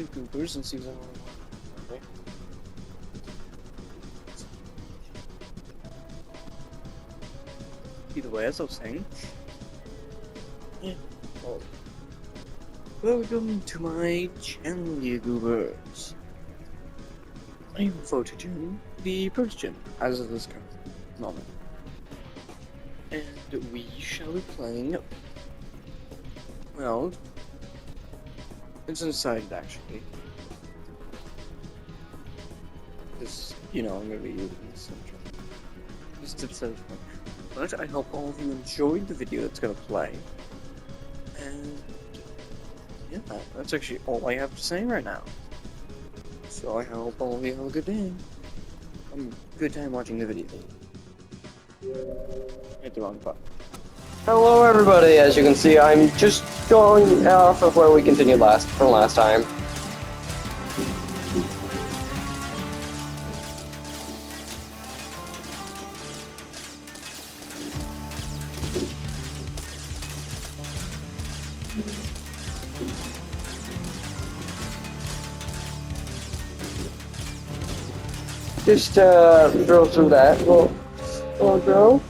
you goobers in season 1. Okay. Either way, as I was saying, well, welcome to my channel, you goobers. I am voted in the first gym as of this current moment, and we shall be playing. Well, it's undecided actually. Because, you know, I'm gonna be using this intro. Just episode 1. But I hope all of you enjoyed the video that's gonna play. And yeah, that's actually all I have to say right now. So I hope all of you have a good day. Good time watching the video. Hit the wrong button. Hello everybody, as you can see I'm just going off of where we continued from last time. Just drill through that. We'll drill.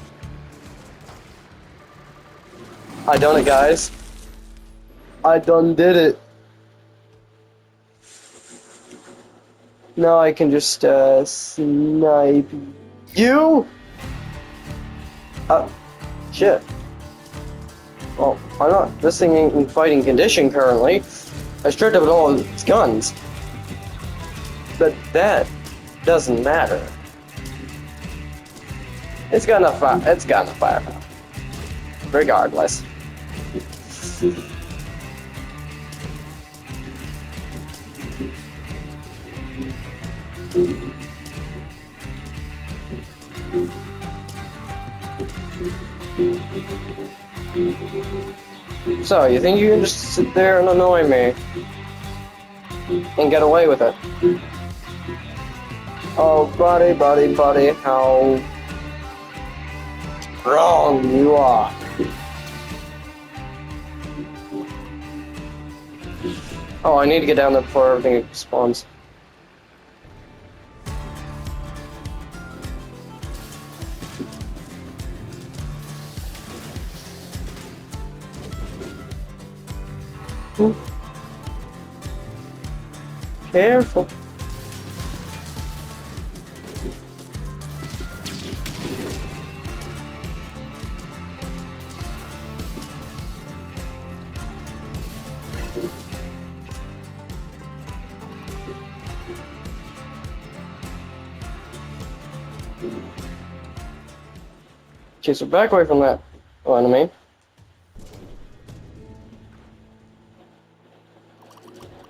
I done it, guys. I done did it. Now I can just snipe you. Shit. Well, I'm not. This thing ain't in fighting condition currently. I stripped of all its guns, but that doesn't matter. It's got enough fire. It's got enough firepower. Regardless. So, you think you can just sit there and annoy me and get away with it? Oh, buddy, how wrong you are. Oh, I need to get down there before everything spawns. Careful. Okay, so back away from that enemy.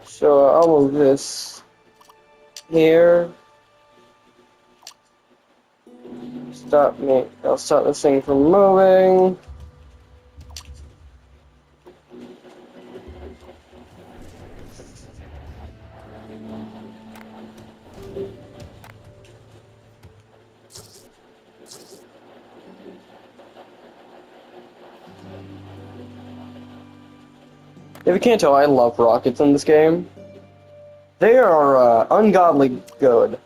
So I'll move this here. I'll stop this thing from moving. If you can't tell, I love rockets in this game. They are ungodly good.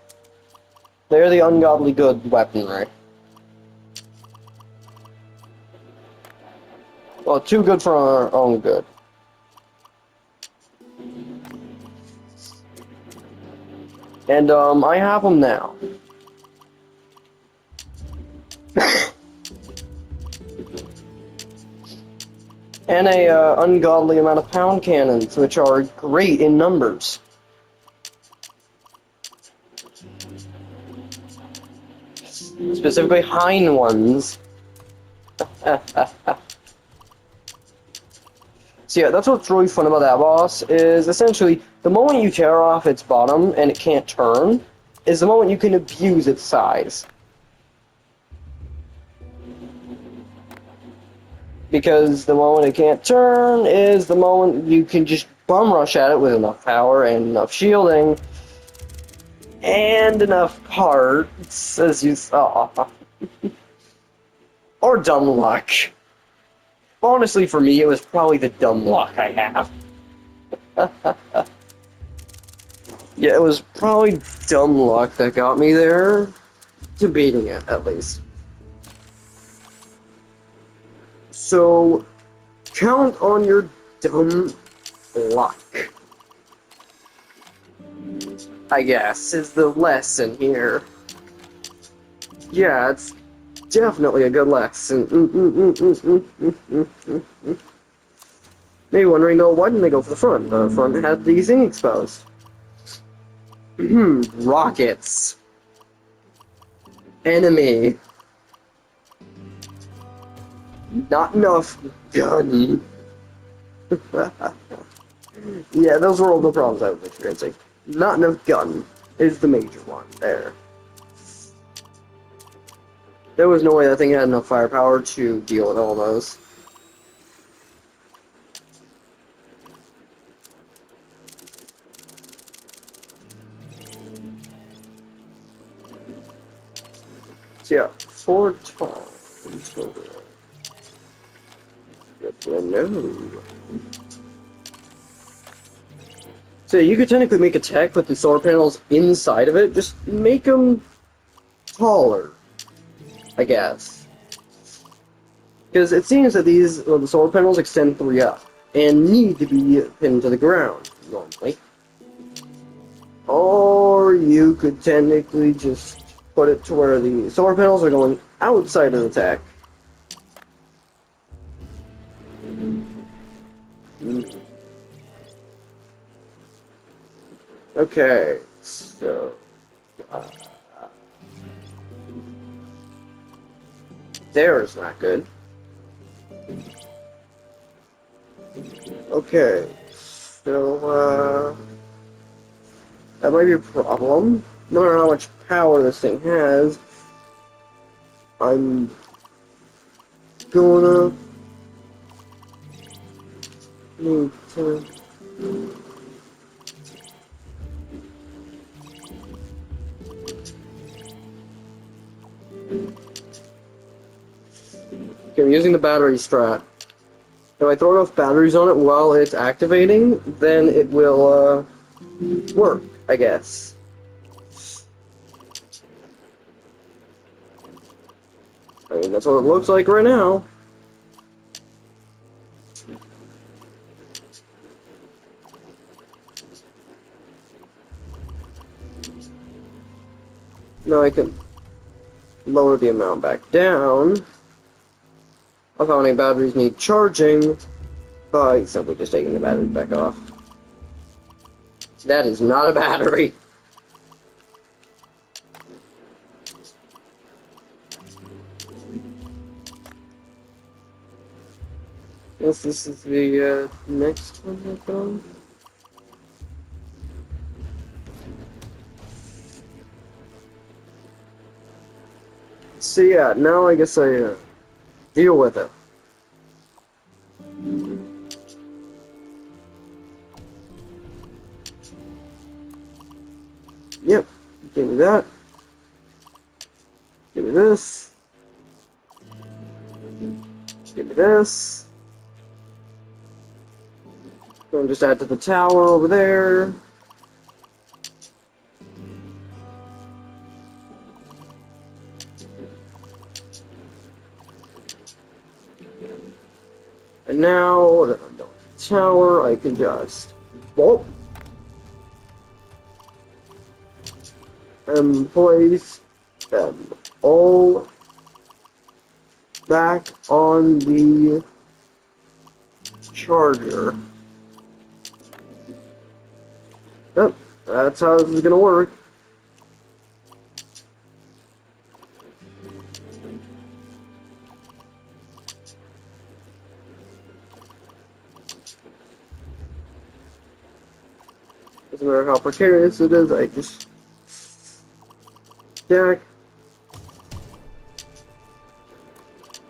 They're the ungodly good weaponry. Well, too good for our own good. And I have them now. And a ungodly amount of pound cannons, which are great in numbers. Specifically Hein ones. So yeah, that's what's really fun about that boss, is essentially the moment you tear off its bottom and it can't turn, is the moment you can abuse its size. Because the moment it can't turn is the moment you can just bum rush at it with enough power and enough shielding and enough parts, as you saw. Or dumb luck. Honestly, for me, it was probably the dumb luck I have. Yeah, it was probably dumb luck that got me there to beating it, at least. So, count on your dumb luck, I guess, is the lesson here. Yeah, it's definitely a good lesson. Maybe wondering, though, why didn't they go for the front? The front had these things exposed. Rockets. Enemy. Not enough gun. Yeah, those were all the problems I was experiencing. Not enough gun is the major one there. There was no way that thing had enough firepower to deal with all those. So yeah, 4 times total. No. So you could technically make a tech with the solar panels inside of it. Just make them taller, I guess. Because it seems that these the solar panels extend 3 up and need to be pinned to the ground normally. Or you could technically just put it to where the solar panels are going outside of the tech. Okay, so there is not good. Okay, so that might be a problem. No matter how much power this thing has, I'm gonna need to. Okay, I'm using the battery strat. If I throw enough batteries on it while it's activating, then it will work, I guess. I mean, that's what it looks like right now. Now I can lower the amount back down of how many batteries need charging by simply just taking the batteries back off. That is not a battery. Yes, this is the next one I've done. So yeah, now I guess I deal with it. Yep, give me that. Give me this. Give me this. Go and just add to the tower over there. And now that I'm done with the tower, I can just bolt and place them all back on the charger. Yep, that's how this is gonna work. Doesn't matter how precarious it is, I just stack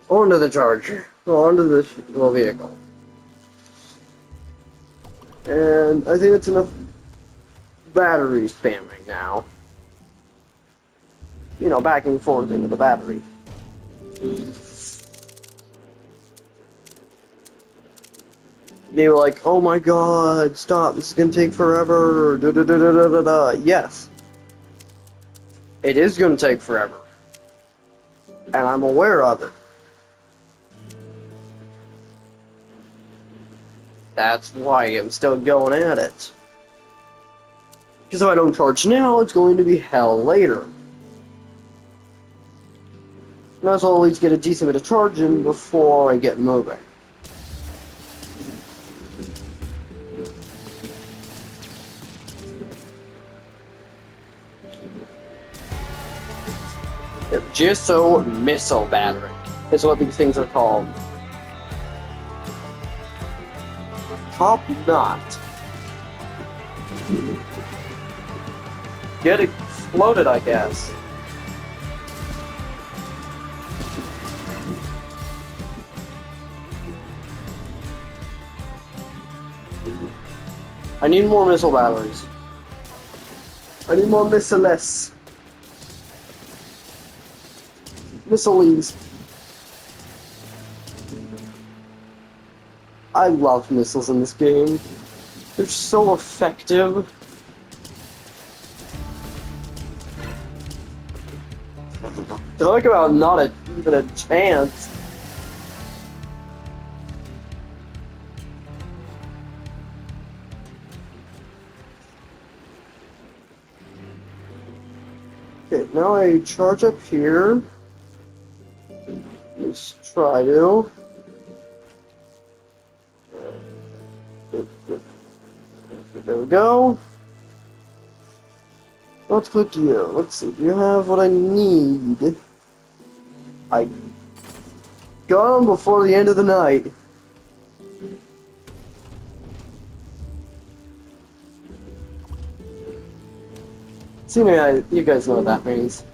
onto the charger, onto the little vehicle. And I think that's enough battery spamming now. You know, back and forth into the battery. They were like, "Oh my God, stop! This is gonna take forever." Da, da, da, da, da, da, da. Yes, it is gonna take forever, and I'm aware of it. That's why I'm still going at it. Because if I don't charge now, it's going to be hell later. Might as well at least get a decent bit of charge in before I get moving. Jisso missile battery is what these things are called. Top knot. Get exploded, I guess. I need more missile batteries. I need more missiles. Missiles. I love missiles in this game. They're so effective. Talk about not even a chance. Okay, now I charge up here. Let's try to. There we go. Let's click you. Let's see. Do you have what I need? I got them before the end of the night. See, you guys know what that means.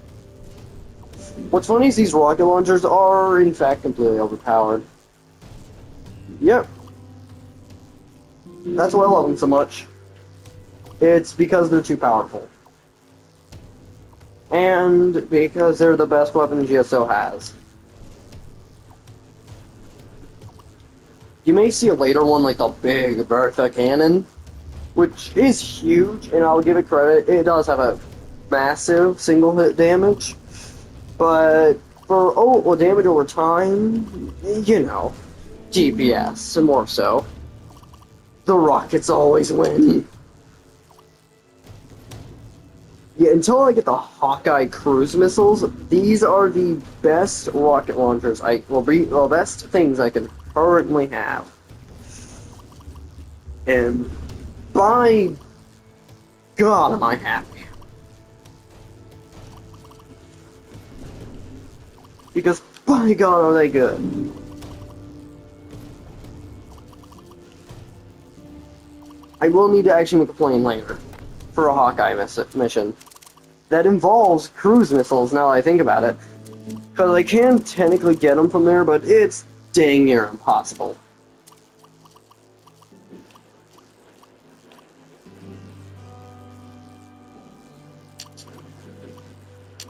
What's funny is these rocket launchers are, in fact, completely overpowered. Yep. That's why I love them so much. It's because they're too powerful. And because they're the best weapon GSO has. You may see a later one like the big Bertha cannon, which is huge, and I'll give it credit, it does have a massive single hit damage. But for damage over time, you know, DPS, and more so. The rockets always win. Yeah, until I get the Hawkeye cruise missiles, these are the best rocket launchers best things I can currently have. And by God, am I happy. Because by God, are they good. I will need to actually make a plane later for a Hawkeye mission. That involves cruise missiles, now that I think about it. Because I can technically get them from there, but it's dang near impossible.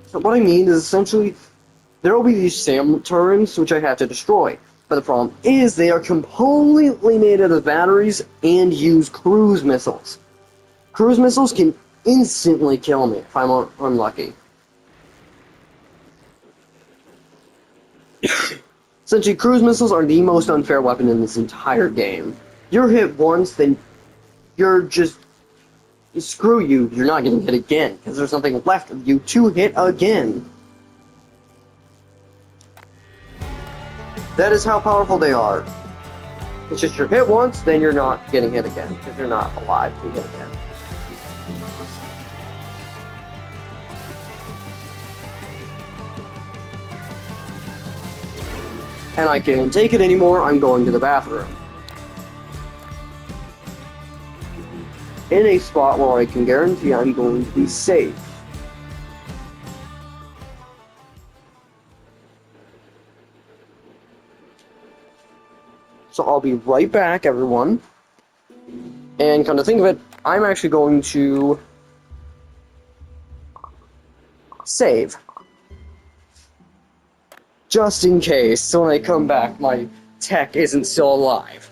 So what I mean is essentially, there will be these SAM turrets which I have to destroy. But the problem is they are completely made out of batteries and use cruise missiles. Cruise missiles can instantly kill me if I'm unlucky. Essentially, cruise missiles are the most unfair weapon in this entire game. You're hit once, then you're just... Screw you, you're not getting hit again, because there's nothing left of you to hit again. That is how powerful they are. It's just you're hit once, then you're not getting hit again, because you're not alive to be hit again. And I can't take it anymore, I'm going to the bathroom. In a spot where I can guarantee I'm going to be safe. So I'll be right back, everyone. And come to think of it, I'm actually going to save. Just in case, so when I come back, my tech isn't still alive.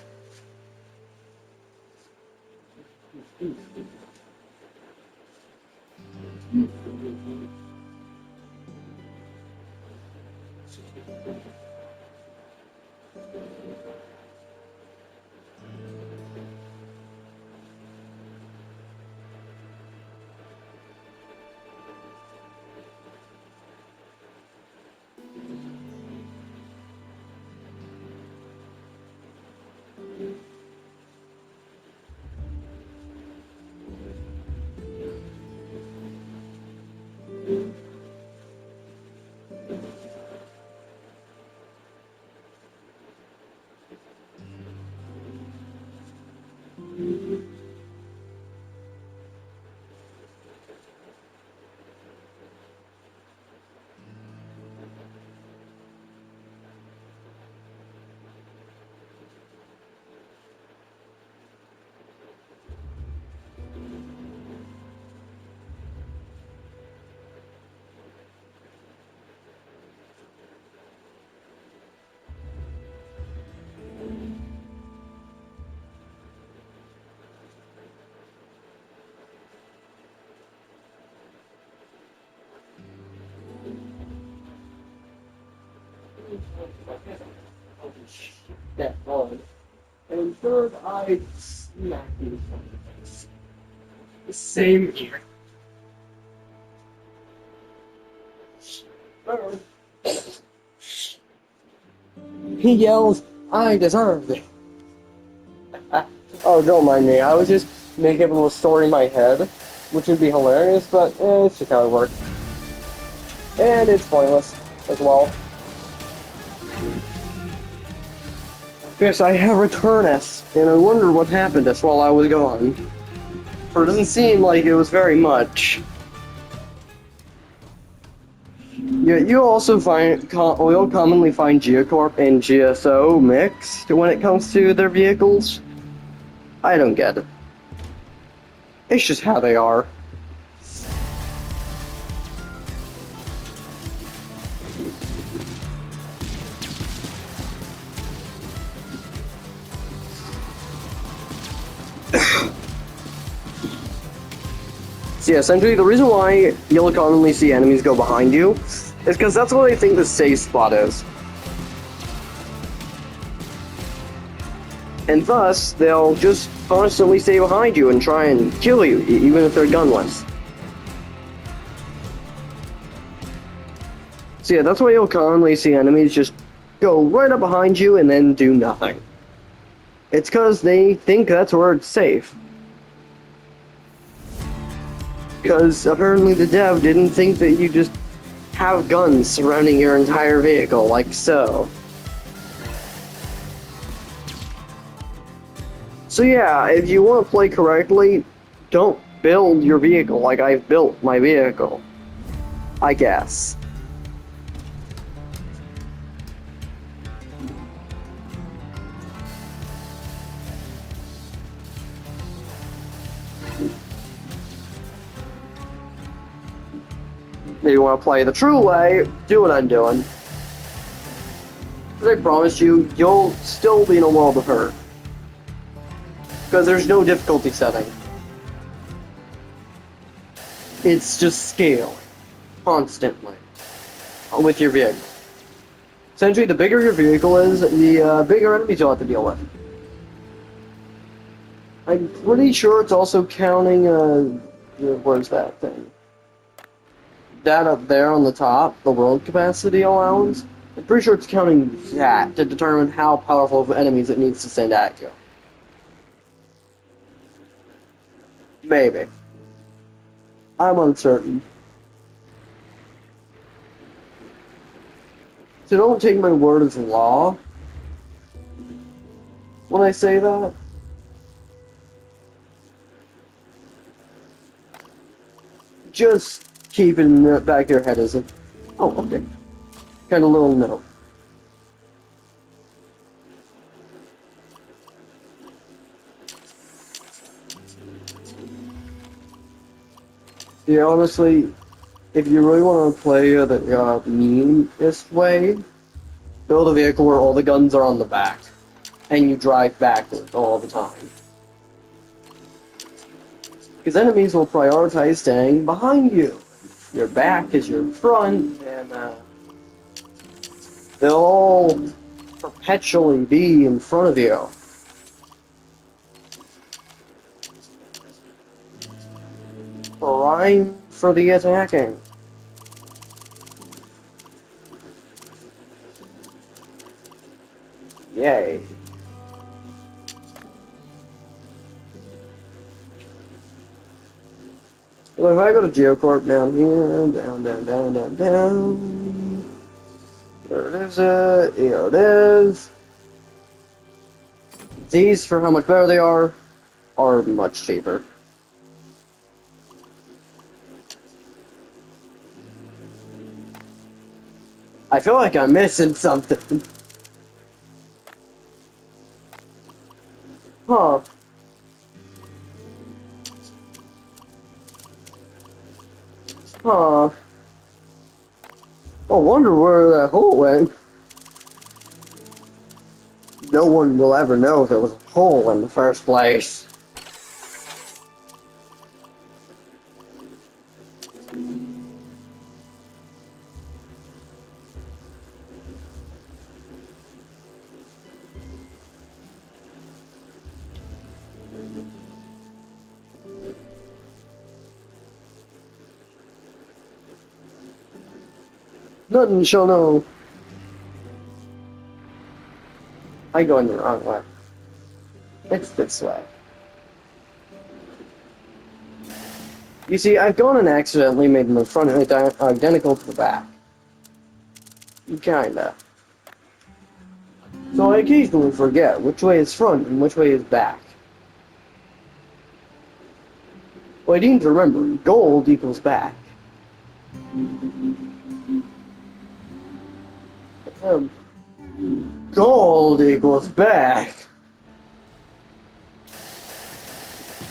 That one. And third, I smacked you. Same here. Third, he yells, I deserve it. Oh, don't mind me. I was just making up a little story in my head, which would be hilarious, but it's just how it works. And it's pointless as well. Yes, I have returned us, and I wonder what happened to us while I was gone. For it doesn't seem like it was very much. Yeah, you also will commonly find Geocorp and GSO mixed when it comes to their vehicles. I don't get it. It's just how they are. So yeah, essentially the reason why you'll commonly see enemies go behind you is because that's what they think the safe spot is. And thus, they'll just constantly stay behind you and try and kill you, even if they're gunless. So yeah, that's why you'll commonly see enemies just go right up behind you and then do nothing. It's because they think that's where it's safe. Because apparently the dev didn't think that you just have guns surrounding your entire vehicle, like so. So yeah, if you want to play correctly, don't build your vehicle like I've built my vehicle. I guess. If you want to play the true way, do what I'm doing. Because I promise you, you'll still be in a world of hurt. Because there's no difficulty setting. It's just scale. Constantly. With your vehicle. Essentially, the bigger your vehicle is, the bigger enemies you'll have to deal with. I'm pretty sure it's also counting, where's that thing? That up there on the top, the world capacity allowance. I'm pretty sure it's counting that to determine how powerful of enemies it needs to send at you. Maybe. I'm uncertain. So don't take my word as law when I say that. Just keep it in the back of your head as a, oh, okay, kind of little note. Yeah, honestly, if you really want to play the meanest way, build a vehicle where all the guns are on the back, and you drive backwards all the time. Because enemies will prioritize staying behind you. Your back is your front, and they'll all perpetually be in front of you. Prime for the attacking. Yay. Well, if I go to Geocorp down here, down. There it is, here it is. These, for how much better they are much cheaper. I feel like I'm missing something. Huh. Huh. I wonder where that hole went. No one will ever know there was a hole in the first place. Nothing shall know. I go in the wrong way. It's this way. You see, I've gone and accidentally made the front identical to the back. Kinda. So I occasionally forget which way is front and which way is back. Well, I need to remember, gold equals back. Gold equals back.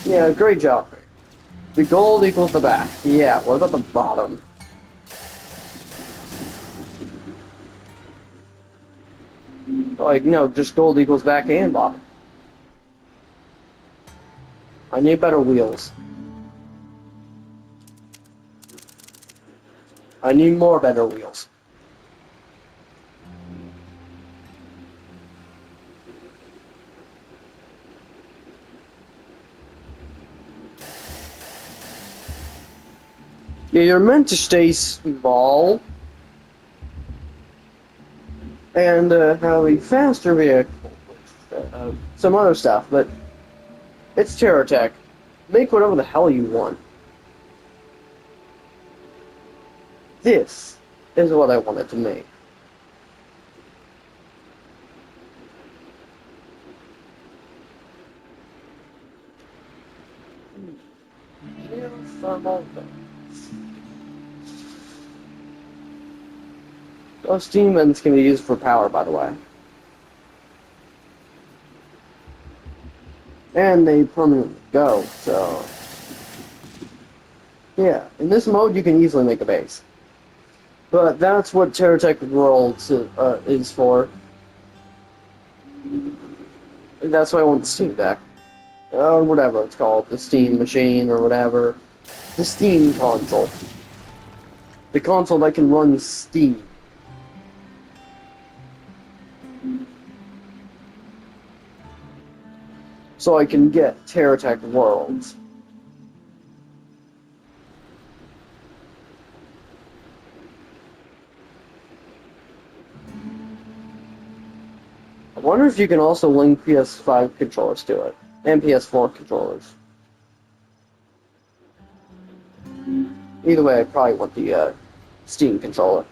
Yeah, great job. The gold equals the back. Yeah, what about the bottom? Like, no, just gold equals back and bottom. I need better wheels. I need more better wheels. Yeah, you're meant to stay small and have a faster vehicle, some other stuff, but it's Teratech. Make whatever the hell you want. This is what I wanted to make. Geothermal vents. Those steam vents can be used for power, by the way. And they permanently go, so... Yeah, in this mode you can easily make a base. But that's what Teratech Worlds is for. That's why I want the Steam Deck. Or whatever it's called, the Steam Machine or whatever. The Steam console. The console that can run Steam. So I can get Teratech Worlds. I wonder if you can also link PS5 controllers to it, and PS4 controllers. Either way, I probably want the Steam controller.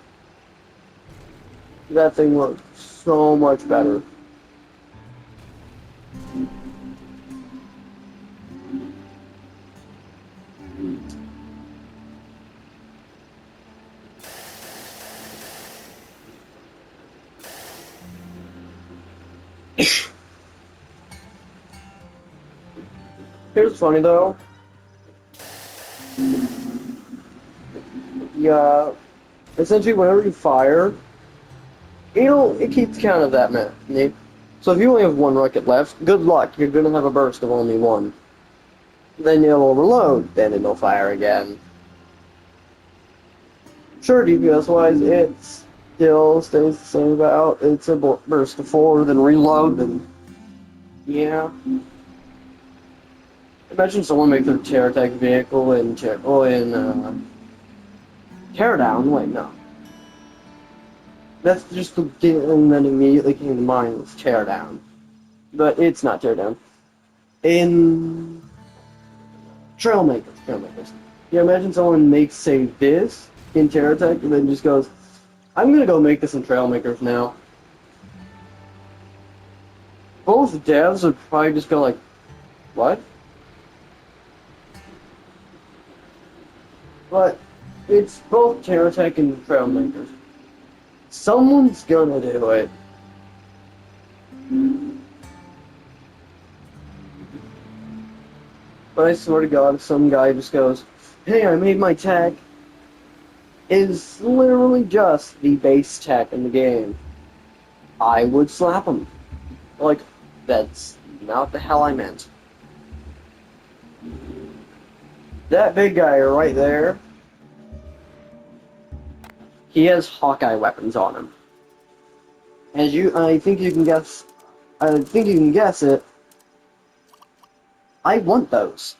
That thing works so much better. Here's funny though. Yeah, essentially whenever you fire, it keeps count of that many. So if you only have one rocket left, good luck. You're gonna have a burst of only one. Then you'll overload, then it'll fire again. Sure, DPS-wise, it still stays the same about. It's a burst of 4, then reload, then... Yeah. Imagine someone make their Teratech vehicle in Teardown. Wait, no. That's just the thing that immediately came to mind was Teardown. But it's not Teardown. In Trailmakers. Yeah, imagine someone makes, say, this in Teratech and then just goes, I'm gonna go make this in Trailmakers now. Both devs would probably just go like, what? But it's both Teratech and Trailmakers. Someone's gonna do it. But I swear to God, if some guy just goes, hey, I made my tech, is literally just the base tech in the game, I would slap him. Like, that's not what the hell I meant. That big guy right there, he has Hawkeye weapons on him. I think you can guess it, I want those.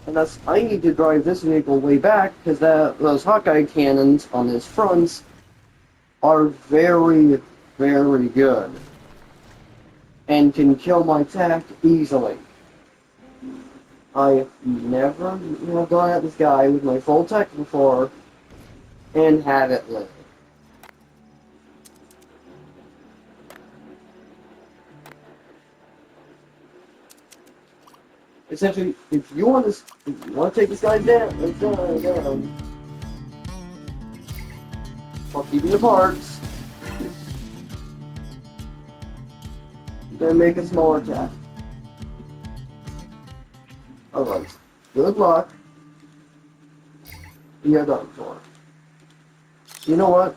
And I need to drive this vehicle way back, because those Hawkeye cannons on his fronts are very, very good. And can kill my tech easily. I never have gone at this guy with my full tech before and had it live. Essentially, if you want to take this guy down, while keeping the parts, then make a smaller attack. Otherwise, good luck. You're done for. You know what?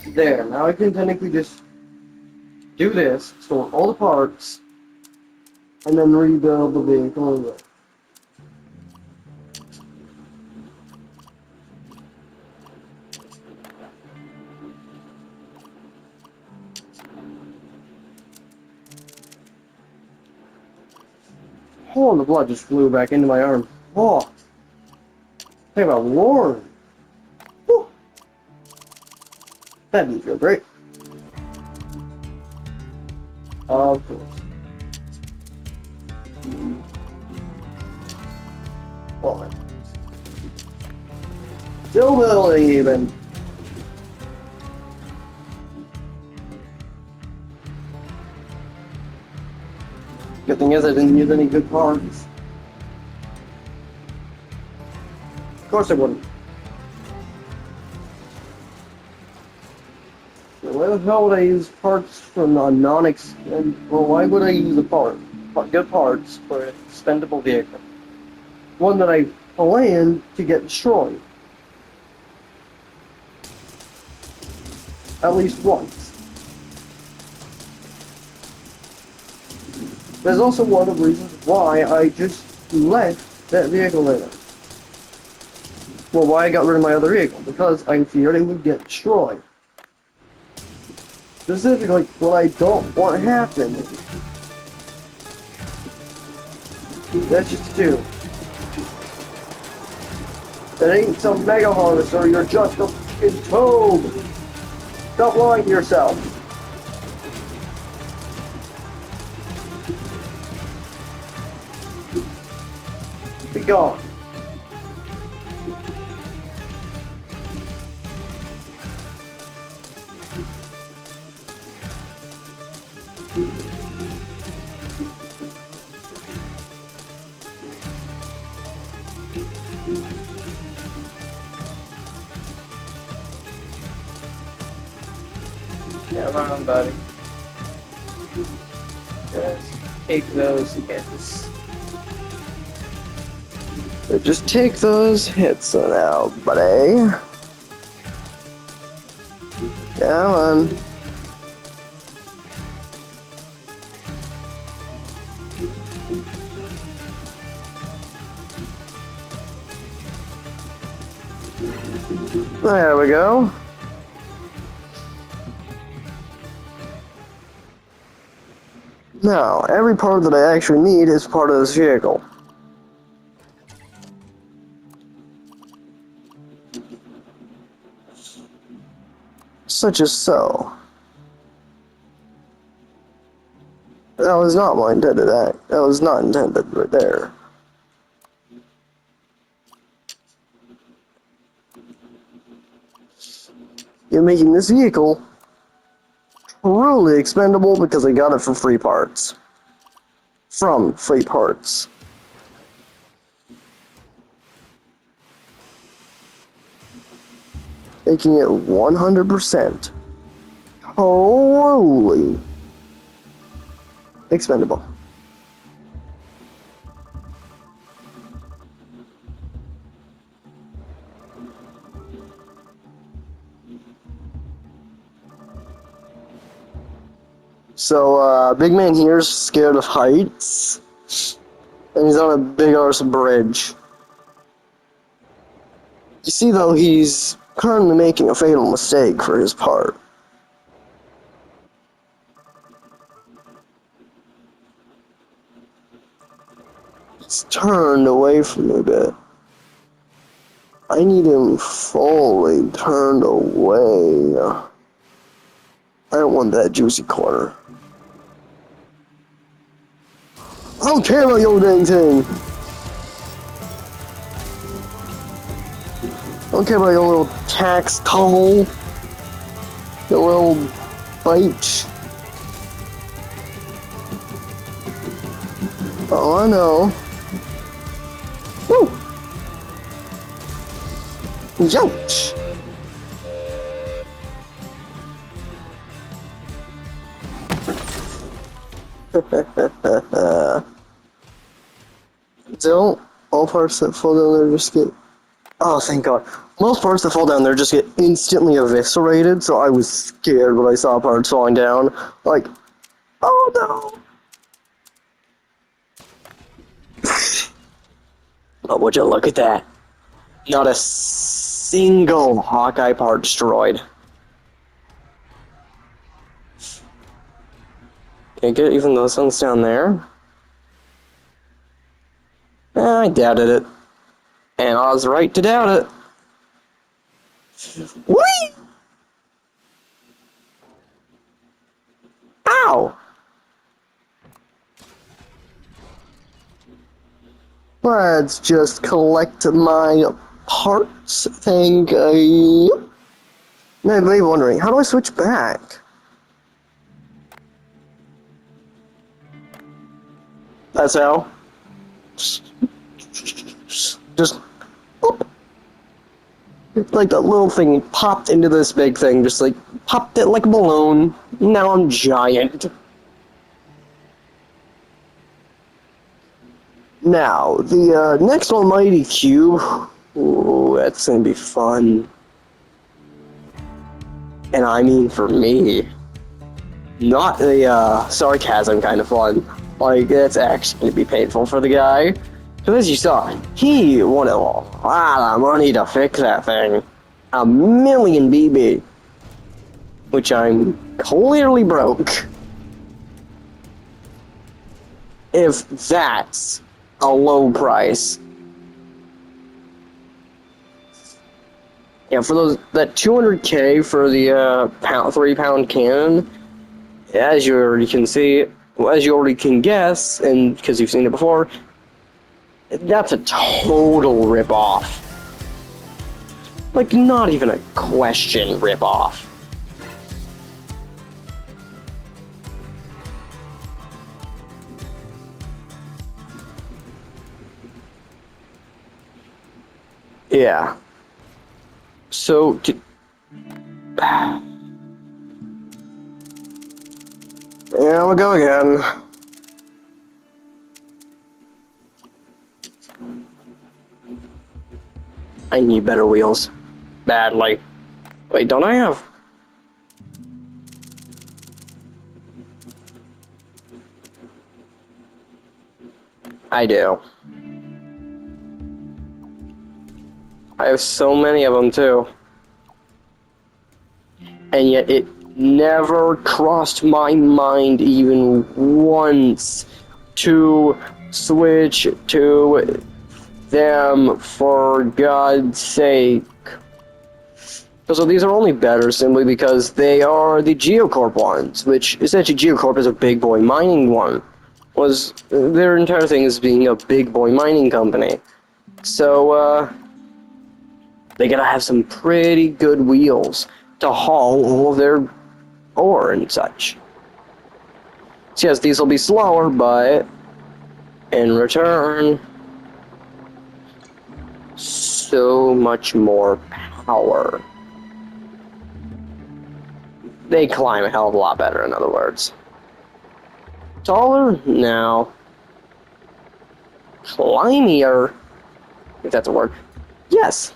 There, now I can technically just do this, store all the parts, and then rebuild the vehicle. Oh, and the blood just flew back into my arm. Oh, think about Lord. Whew. That didn't feel great. Of course. Well, still middling even. Good thing is I didn't use any good parts. Of course I wouldn't. Why the hell would I use parts from a well, why would I use good parts for an expendable vehicle? One that I planned to get destroyed. At least once. There's also one of the reasons why I just left that vehicle in it. Well, why I got rid of my other vehicle? Because I feared it would get destroyed. Specifically, what I don't want to happen. That's just two. That ain't some mega harvester, you're just a fucking toad! Stop lying to yourself. Be gone. Yeah, around, buddy. Just take those hits. So just take those hits now, buddy. Come on. There we go. Now, every part that I actually need is part of this vehicle. Such as so. That was not my intended act. That was not intended right there. You're making this vehicle truly expendable because I got it for free parts. From free parts. Making it 100% totally expendable. So, big man here's scared of heights, and he's on a big arse bridge. You see, though, he's currently making a fatal mistake for his part. He's turned away from me a bit. I need him fully turned away. I don't want that juicy corner. I don't care about your dang thing. I don't care about your little tax toll. Your little bite. Oh, I know. Woo! Youch! Don't all parts that fall down there just get... Oh, thank God. Most parts that fall down there just get instantly eviscerated, so I was scared when I saw parts falling down. Like, oh no! But would you look at that? Not a single Hawkeye part destroyed. Can't get even those ones down there? I doubted it. And I was right to doubt it. Whee! Ow! Let's just collect my parts, thank you. Now you may be wondering, how do I switch back? That's how. Just boop. Like that little thing popped into this big thing, just like popped it like a balloon. Now I'm giant. Now, the next almighty cube, ooh, that's gonna be fun. And I mean for me. Not the sarcasm kind of fun. Like, that's actually gonna be painful for the guy. Because as you saw, he wanted a lot of money to fix that thing. 1,000,000 BB. Which I'm clearly broke. If that's a low price. Yeah, for those, that 200K for the 3-pound cannon, as you already can see, as you already can guess, and because you've seen it before, that's a total rip-off. Like, not even a question rip-off. Yeah. So, here we go again. I need better wheels. Badly. Wait, don't I have... I do. I have so many of them too. And yet it never crossed my mind even once to switch to them, for God's sake. So these are only better simply because they are the Geocorp ones, which essentially Geocorp is a big boy mining one. Their entire thing is being a big boy mining company. So they gotta have some pretty good wheels to haul all of their ore and such. So yes, these will be slower, but in return, so much more power. They climb a hell of a lot better, in other words. Taller? No. Climbier? If that's a word. Yes.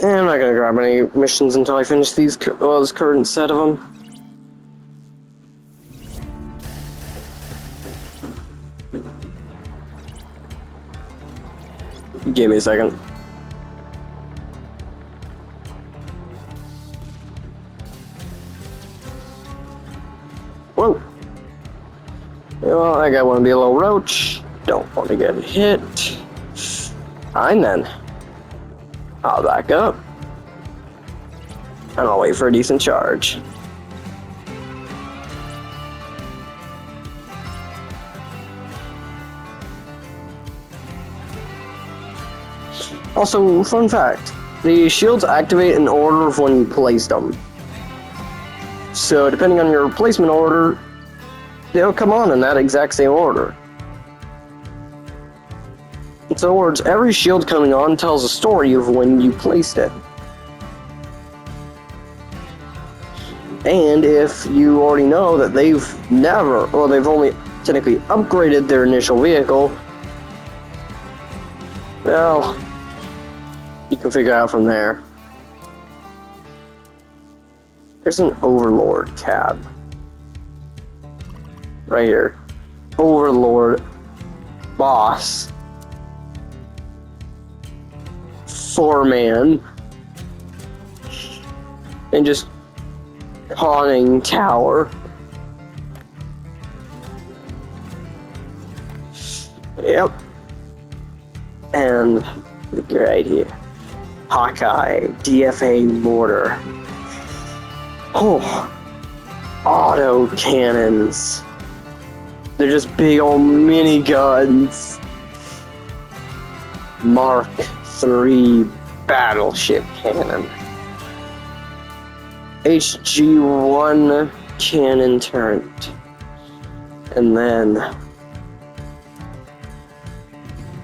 And I'm not gonna grab any missions until I finish this current set of them. Give me a second. Whoa. Well, I got one below roach. Don't want to get hit. Fine then. I'll back up. And I'll wait for a decent charge. Also, fun fact, the shields activate in order of when you place them. So, depending on your placement order, they'll come on in that exact same order. In other words, every shield coming on tells a story of when you placed it. And if you already know that they've only technically upgraded their initial vehicle, well, you can figure out from there. There's an Overlord cab. Right here. Overlord. Boss. 4-man. And just conning tower. Yep. And right here. Hawkeye DFA mortar. Oh, auto cannons. They're just big old mini guns. Mark III battleship cannon. HG1 cannon turret. And then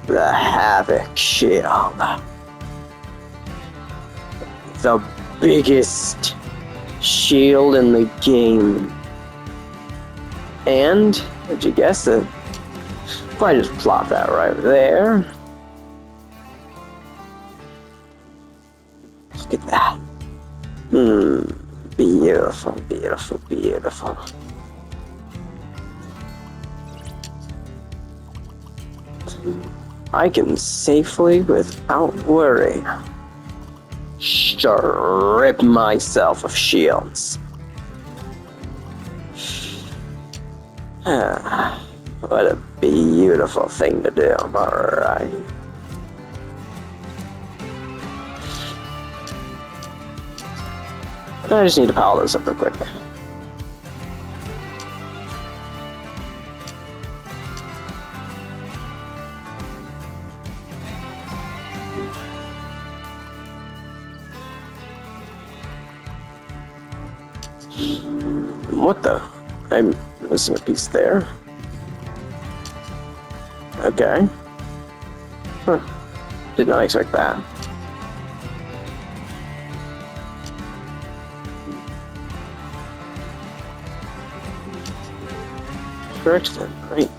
the Havoc shield. The biggest shield in the game. And, did you guess it? If I just plop that right there. Look at that. Beautiful, beautiful, beautiful. I can safely, without worry, strip myself of shields. What a beautiful thing to do, alright. I just need to power this up real quick. What the? I'm missing a piece there. Okay. Huh. Did not expect that. Correct then, right.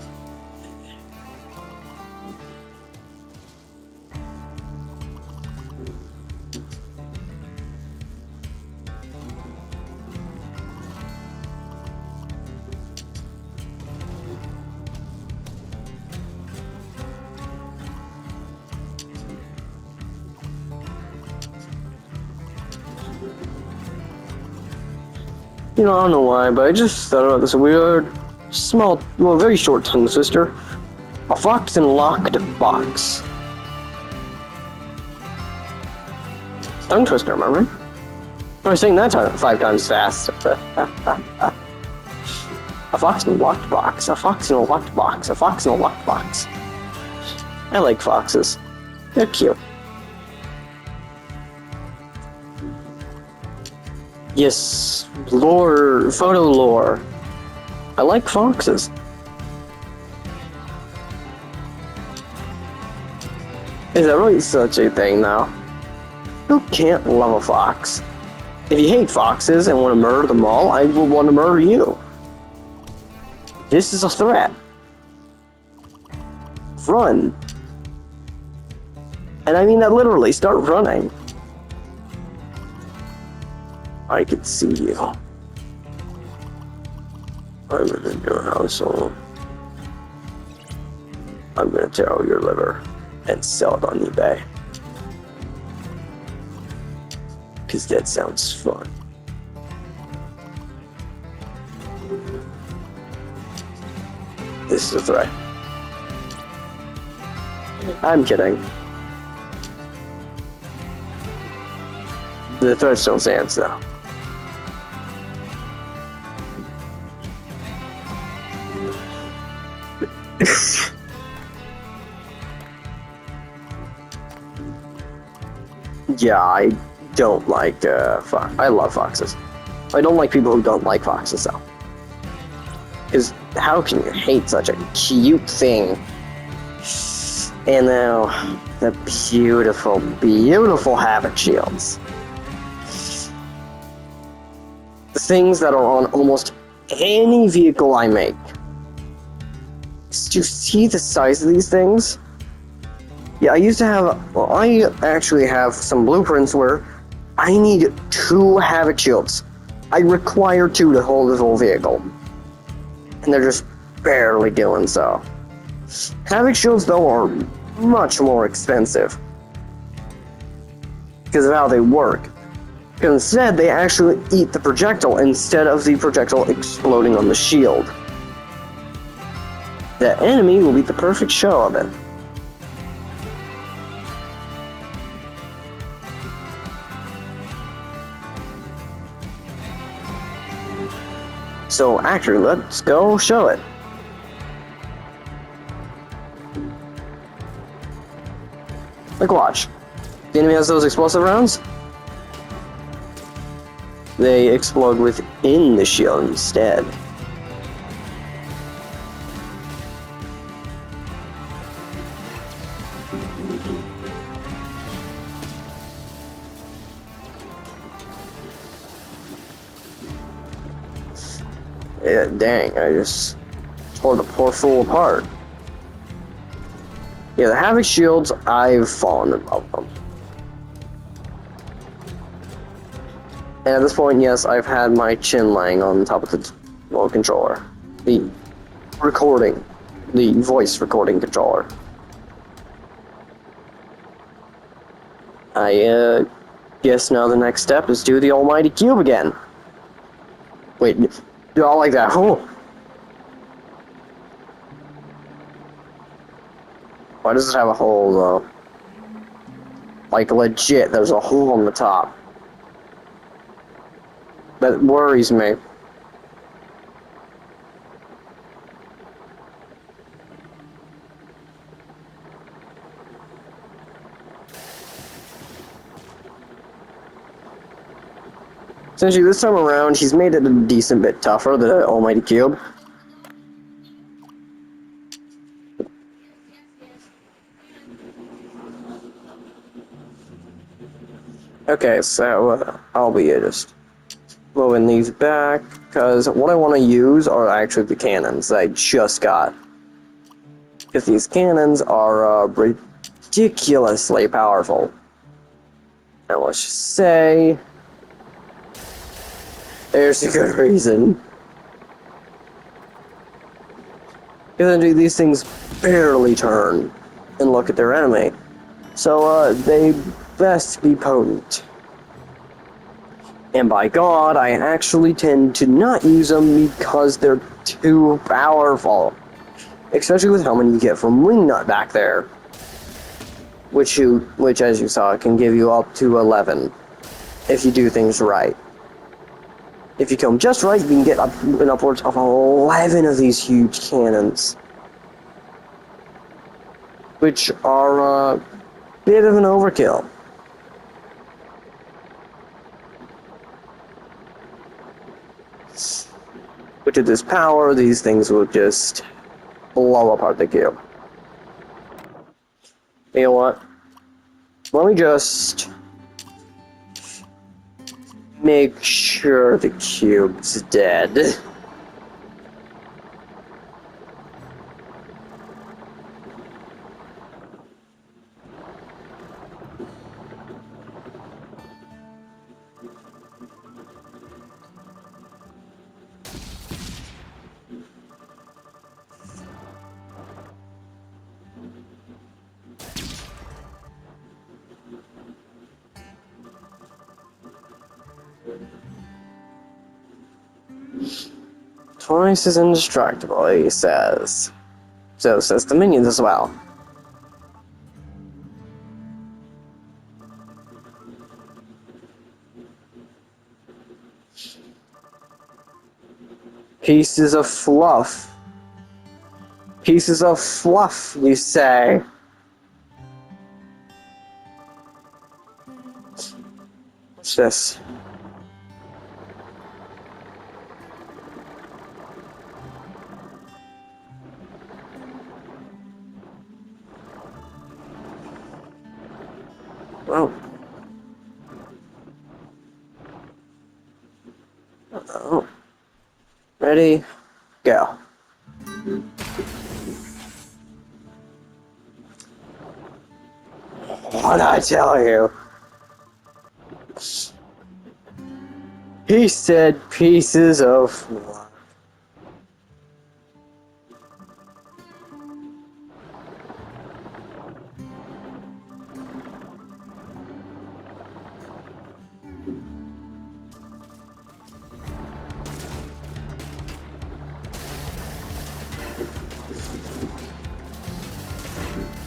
I don't know why, but I just thought about this weird, small, well, very short tongue twister. A fox in a locked box. Tongue twister, am I right? I was saying that 5 times fast. A fox in a locked box. A fox in a locked box. A fox in a locked box. I like foxes. They're cute. Yes, lore, photo lore. I like foxes. Is that really such a thing now? Who can't love a fox? If you hate foxes and want to murder them all, I will want to murder you. This is a threat. Run. And I mean that literally, start running. I can see you. I'm in your household. I'm gonna tear out your liver and sell it on eBay. Cause that sounds fun. This is a threat. I'm kidding. The threat still stands though. Yeah, I don't like fox. I love foxes. I don't like people who don't like foxes though. Because how can you hate such a cute thing? And now the beautiful, beautiful habit shields. The things that are on almost any vehicle I make. Do you see the size of these things? Yeah, I used to have, well, I actually have some blueprints where I need 2 havoc shields. I require 2 to hold this whole vehicle. And they're just barely doing so. Havoc shields, though, are much more expensive. Because of how they work. Because instead, they actually eat the projectile instead of the projectile exploding on the shield. The enemy will be the perfect show of it. So, actually, let's go show it. Like, watch. The enemy has those explosive rounds. They explode within the shield instead. Yeah, dang, I just tore the poor fool apart. Yeah, the Havoc shields, I've fallen in love with them. And at this point, yes, I've had my chin laying on top of the remote controller. The voice recording controller. I guess now the next step is do the almighty cube again. Wait, do all like that. Oh. Why does it have a hole, though? Like, legit, there's a hole on the top. That worries me. Essentially, this time around, he's made it a decent bit tougher, the almighty cube. Okay, so I'll be just moving these back, because what I want to use are actually the cannons that I just got. Because these cannons are ridiculously powerful. And let's just say, there's a good reason. Because these things barely turn and look at their enemy. So they best be potent. And by God, I actually tend to not use them because they're too powerful. Especially with how many you get from Wingnut back there. Which, as you saw, can give you up to 11. If you do things right. If you come just right, you can get upwards of 11 of these huge cannons. Which are a bit of an overkill. But to this power, these things will just blow apart the cube. You know what? Let me just make sure the cube's dead. Twice as indestructible, he says. So says the minions as well. Pieces of fluff. Pieces of fluff, you say. What's this? Oh. Oh. Ready? Go. What'd I tell you? He said pieces of fluff.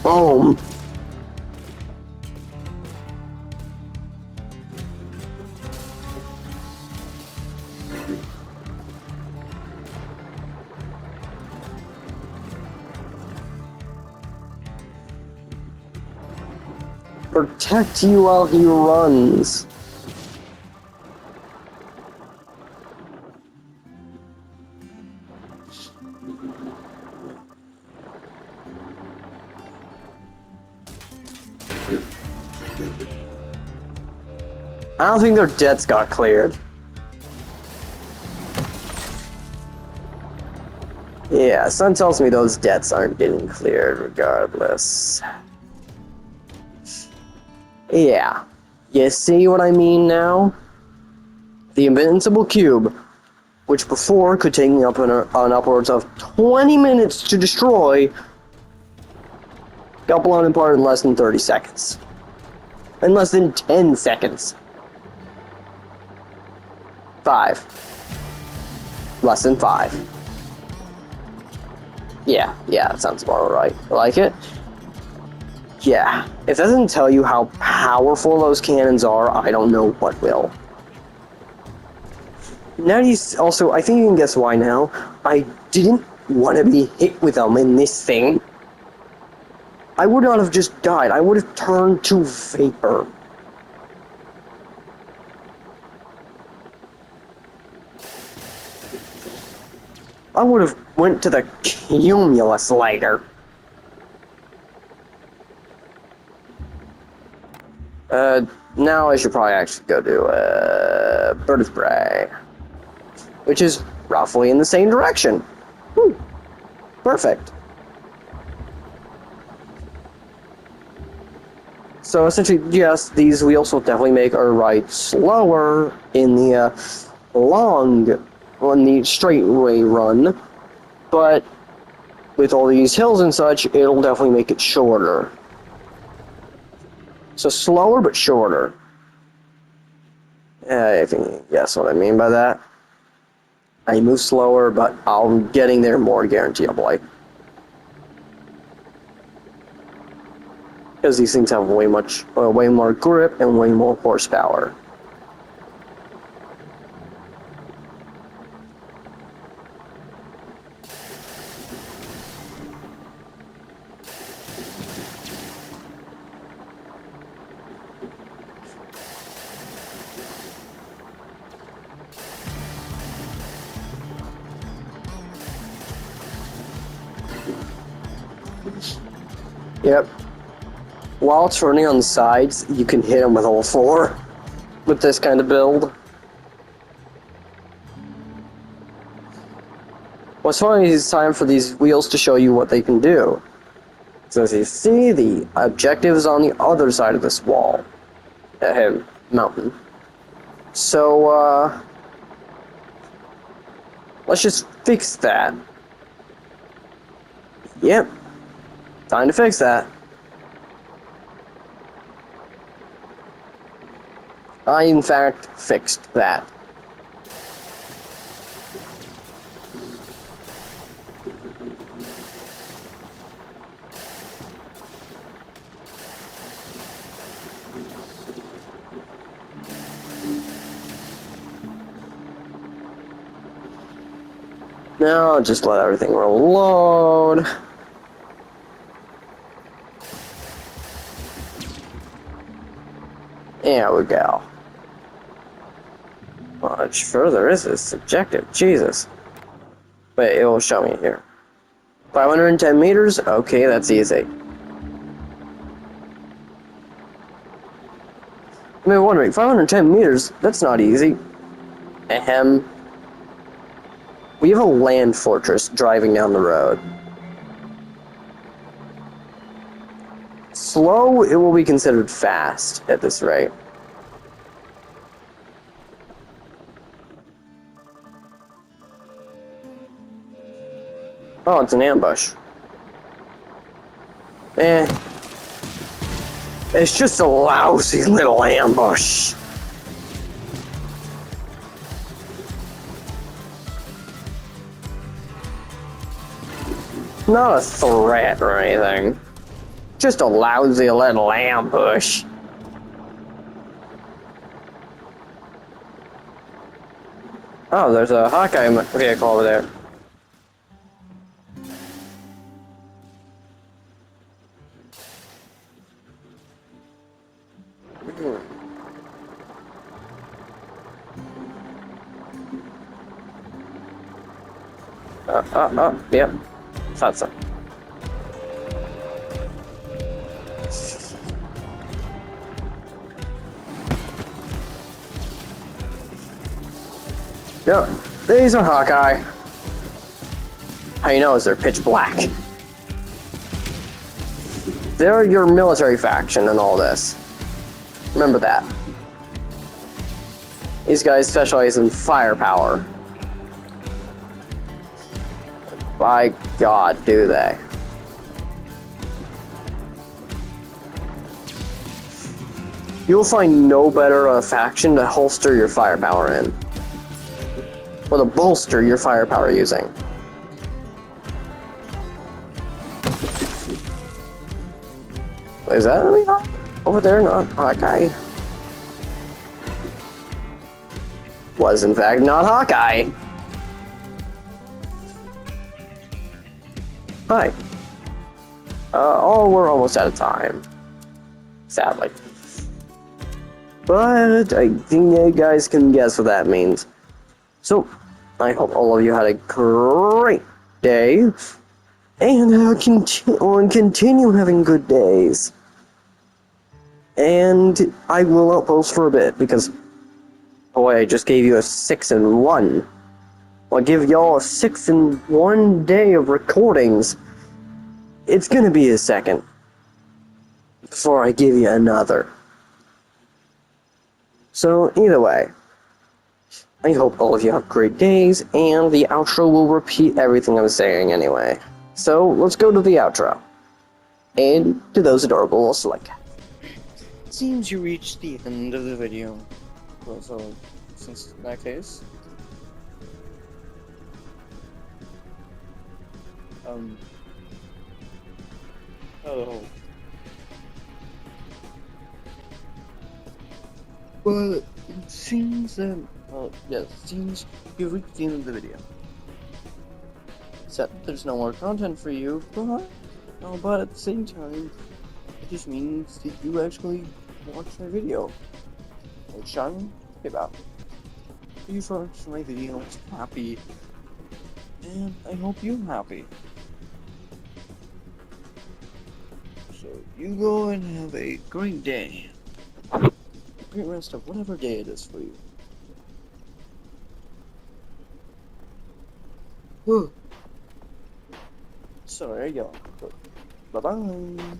Boom. Protect you while he runs. I don't think their debts got cleared. Yeah, Sun tells me those debts aren't getting cleared regardless. Yeah. You see what I mean now? The Invincible Cube, which before could take me up on upwards of 20 minutes to destroy, got blown apart in less than 30 seconds. In less than 10 seconds. 5. Less than 5. Yeah, that sounds about right. Like it? Yeah. If that doesn't tell you how powerful those cannons are, I don't know what will. Now also, I think you can guess why now. I didn't want to be hit with them in this thing. I would not have just died. I would have turned to vapor. I would have went to the cumulus later. Now I should probably actually go to, Bird of Prey. Which is roughly in the same direction. Whew. Perfect. So essentially, yes, these wheels will definitely make our ride slower in the, on the straightaway run, but with all these hills and such, it'll definitely make it shorter. So slower but shorter. I think you guess what I mean by that. I move slower, but I'm getting there more guaranteeably. Because these things have way more grip and way more horsepower. Yep. While turning on the sides, you can hit them with all four with this kind of build. What's funny is it's time for these wheels to show you what they can do. So as you see, the objective is on the other side of this wall. Mountain. So, let's just fix that. Yep. Time to fix that. I, in fact, fixed that. Now, just let everything reload. There we go. Much further is this objective? Jesus. Wait, it will show me here. 510 meters? Okay, that's easy. I mean, wondering, 510 meters? That's not easy. Ahem. We have a land fortress driving down the road. Slow, it will be considered fast at this rate. Oh, it's an ambush. It's just a lousy little ambush. Not a threat or anything. Just a lousy little ambush. Oh, there's a Hawkeye vehicle over there. Yep. Thought so. Yep. These are Hawkeye. How you know is they're pitch black. They're your military faction and all this. Remember that. These guys specialize in firepower. By God, do they. You'll find no better faction to holster your firepower in. Or to bolster your firepower using. Is that really not over there? Not Hawkeye. Was in fact not Hawkeye. Hi. Oh, we're almost out of time. Sadly. But I think you guys can guess what that means. So, I hope all of you had a great day. And continue having good days. And I will outpost for a bit because, boy, I just gave you a 6-in-1. I'll give y'all a 6-in-1 day of recordings. It's gonna be a second before I give you another. So, either way, I hope all of you have great days, and the outro will repeat everything I was saying anyway. So, let's go to the outro. And to those adorable little select. Seems you reached the end of the video. Well, so, since in that case, um, oh, well, it seems that, well, yes, it seems you've reached the end of the video. Except there's no more content for you, but at the same time, it just means that you actually watched my video, which I'm happy about. You watched my video, I was happy, and I hope you're happy. So you go and have a great day. Great rest of whatever day it is for you. Whew. Sorry, I yawned, but bye-bye.